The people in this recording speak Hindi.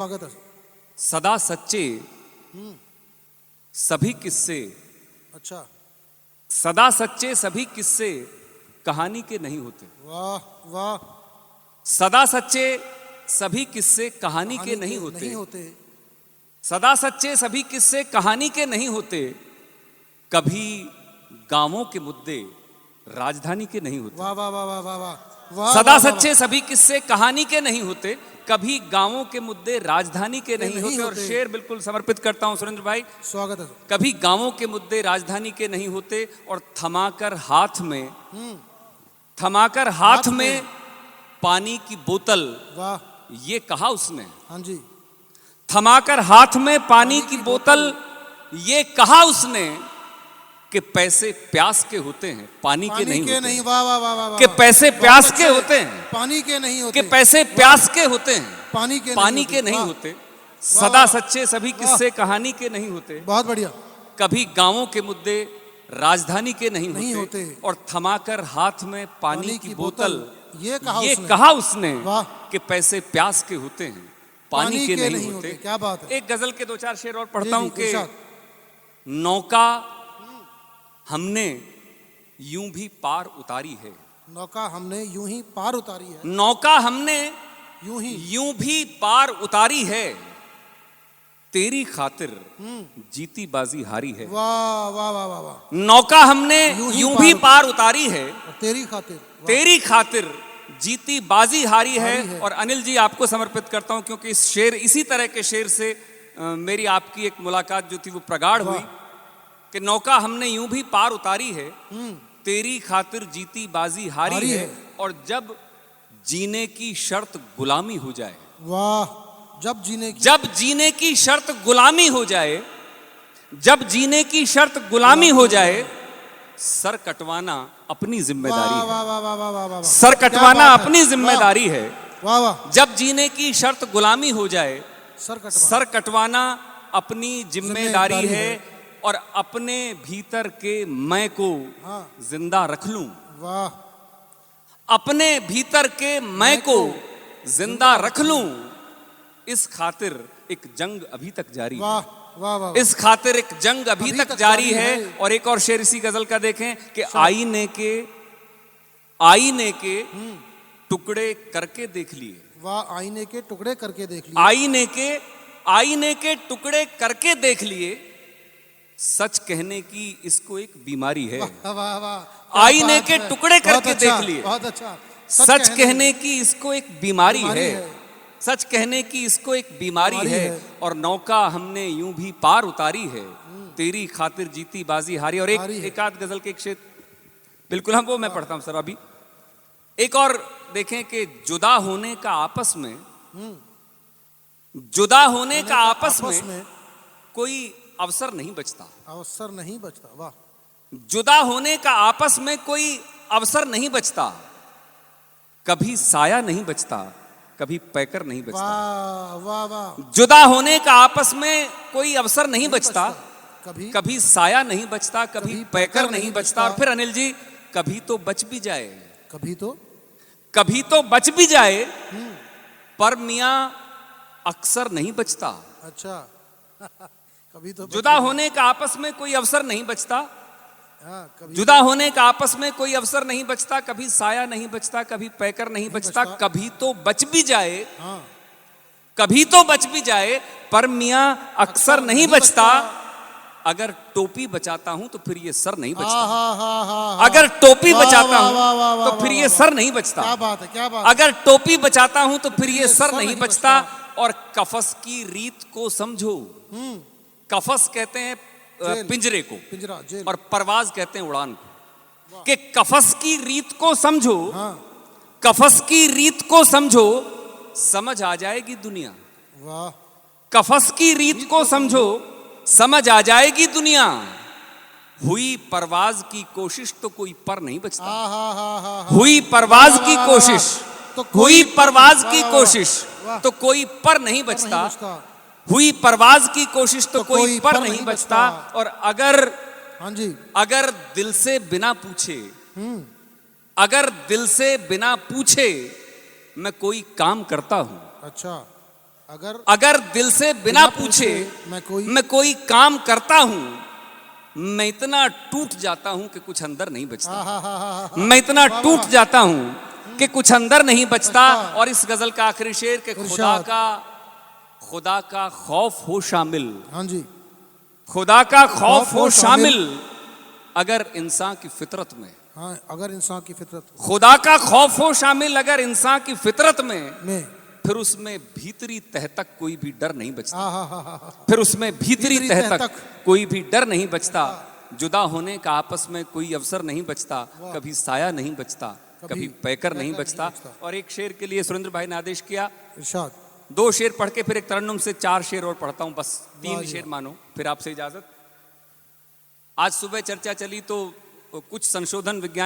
स्वागत है। सदा सच्चे सभी किस्से, अच्छा, सदा सच्चे सभी किस्से कहानी के नहीं होते। वाह वाह। सदा सच्चे सभी किस्से कहानी के नहीं होते। सदा सच्चे सभी किस्से कहानी के नहीं होते। कभी गांवों के मुद्दे राजधानी के नहीं होते। वाह वाह वाह वाह वाह वाह। सदा सच्चे सभी किस्से कहानी के नहीं होते। कभी गांवों के मुद्दे राजधानी के नहीं होते। और शेर बिल्कुल समर्पित करता हूं सुरेंद्र भाई, स्वागत है। कभी गांवों के मुद्दे राजधानी के नहीं होते। और थमाकर हाथ में पानी की बोतल, वाह, ये कहा उसने। हाँ जी। थमाकर हाथ में पानी की बोतल, ये कहा उसने कि पैसे प्यास के होते हैं, पानी के नहीं होते। वाह वाह वाह वाह। कि पैसे प्यास के होते हैं, पानी के नहीं होते। कि पैसे प्यास के होते हैं, पानी के नहीं होते। सदा सच्चे सभी किस्से कहानी के नहीं होते। बहुत बढ़िया। कभी गांवों के मुद्दे राजधानी के नहीं होते। और थमाकर हाथ में पानी की बोतल, ये कहा उसने वाह, कि पैसे प्यास के होते हैं, पानी के नहीं होते। क्या बात है। एक गजल के दो चार शेर और पढ़ता हूं कि इरशाद। नौका हमने यूं भी पार उतारी है। नौका हमने यूं ही पार उतारी है। नौका हमने यूं भी पार उतारी है। तेरी खातिर जीती बाजी हारी है। वाह वाह वाह वाह वाह। नौका हमने यूं भी पार उतारी है। तेरी खातिर जीती बाजी हारी है। और अनिल जी आपको समर्पित करता हूं, क्योंकि इसी तरह के शेर से मेरी आपकी एक मुलाकात जो थी वो प्रगाढ़ हुई कि नौका हमने यूं भी पार उतारी है। तेरी खातिर जीती बाजी हारी है। और जब जीने की शर्त गुलामी हो जाए, वाह, जब जीने की शर्त गुलामी हो जाए, जब जीने की शर्त गुलामी हो जाए, सर कटवाना अपनी जिम्मेदारी है। सर कटवाना अपनी जिम्मेदारी है। वाह वाह। जब जीने की शर्त गुलामी हो जाए, सर कटवाना अपनी जिम्मेदारी है। और अपने भीतर के मैं को जिंदा रख लूं। वाह। अपने भीतर के मैं को जिंदा रख लूं, इस खातिर एक जंग अभी तक जारी है। वाह वाह। इस खातिर एक जंग अभी तक जारी है। और एक और शेर इसी गजल का देखें कि आईने के टुकड़े करके देख लिए। वाह, आईने के टुकड़े करके देख लिए। आईने के टुकड़े करके देख लिए। सच कहने की इसको एक बीमारी है। वाह वाह वाह। आईने के टुकड़े करके देख लिए। बहुत अच्छा। सच कहने की इसको एक बीमारी है। सच कहने की इसको एक बीमारी है। और नौका हमने यूं भी पार उतारी है। तेरी खातिर जीती बाजी हारी। और एक आध गजल के एक शेर बिल्कुल वो मैं पढ़ता हूं सर अभी। एक और देखें कि जुदा होने का आपस में कोई अवसर नहीं बचता। वाह। जुदा होने का आपस में कोई अवसर नहीं बचता। कभी साया नहीं बचता, कभी पैकर नहीं बचता। वाह वाह। जुदा होने का आपस में कोई अवसर नहीं बचता। कभी साया नहीं बचता, कभी पैकर नहीं बचता। और फिर अनिल जी, कभी तो बच भी जाए, कभी तो बच भी जाए, पर मियां अक्सर नहीं बचता। अच्छा। कभी तो जुदा होने का आपस में कोई अवसर नहीं बचता। जुदा होने का आपस में कोई अवसर नहीं बचता। कभी साया नहीं बचता, कभी पैकर नहीं बचता। कभी तो बच भी जाए, कभी तो बच भी जाए, पर मियां अक्सर नहीं बचता। अगर टोपी बचाता हूं तो फिर ये सर नहीं बचता। अगर टोपी बचाता हूं तो फिर ये सर नहीं बचता। क्या बात है, क्या बात। अगर टोपी बचाता हूं तो फिर ये सर नहीं बचता। और कफस की रीत को समझो। कफस कहते हैं पिंजरे को, पिंजरा, और परवाज कहते हैं उड़ान को। कि कफस की रीत को समझो, कफस की रीत को समझो, समझ आ जाएगी दुनिया। वाह। कफस की रीत को समझो, समझ आ जाएगी दुनिया। हुई परवाज की कोशिश तो कोई पर नहीं बचता। हुई परवाज की कोशिश, हुई परवाज की कोशिश तो कोई पर नहीं बचता। हुई परवाज की कोशिश तो कोई पर नहीं बचता। और अगर दिल से बिना पूछे, मैं कोई काम करता हूं, अच्छा, अगर दिल से बिना पूछे मैं कोई काम करता हूं, मैं इतना टूट जाता हूं कि कुछ अंदर नहीं बचता। मैं इतना टूट जाता हूं कि कुछ अंदर नहीं बचता। और इस गजल का आखिरी शेर के खुदा का खौफ हो शामिल। हाँ जी, खुदा का खौफ हो शामिल अगर इंसान की फितरत में। हाँ, अगर इंसान की फितरत, खुदा का खौफ हो शामिल अगर इंसान की फितरत में, फिर उसमें भीतरी तह तक कोई भी डर नहीं बचता। फिर उसमें भीतरी तह तक कोई भी डर नहीं बचता। जुदा होने का आपस में कोई अवसर नहीं बचता। कभी साया नहीं बचता, कभी पैकर नहीं बचता। और एक शेर के लिए सुरेंद्र भाई ने आदेश किया, इरशाद। 2 शेर पढ़ के फिर एक तरन्नुम से 4 शेर और पढ़ता हूं, बस 3 शेर मानो, फिर आपसे इजाजत। आज सुबह चर्चा चली तो कुछ संशोधन विज्ञान